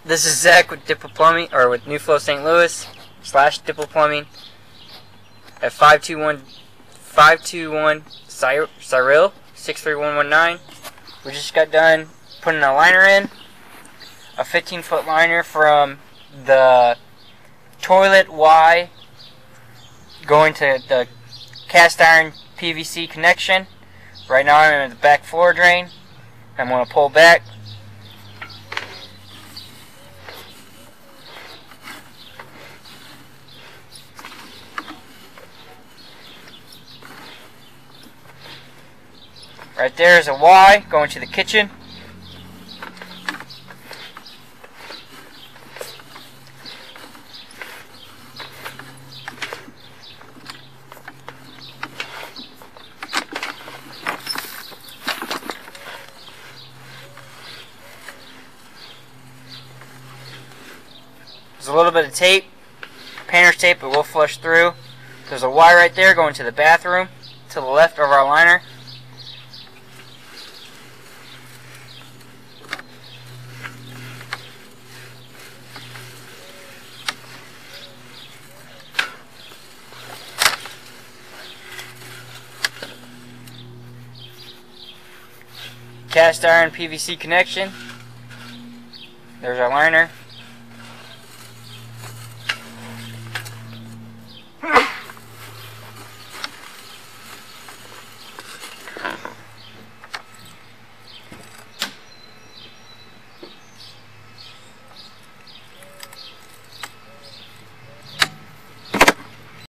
This is Zach with Dipple Plumbing, or with New Flow St. Louis / Dipple Plumbing at 521 Cyril 63119. We just got done putting a liner in, a 15-foot liner from the toilet Y going to the cast iron PVC connection. Right now I'm in the back floor drain. I'm going to pull back. Right there is a Y going to the kitchen. There's a little bit of tape, painter's tape, it will flush through. There's a Y right there going to the bathroom to the left of our liner. Cast iron PVC connection. There's our liner.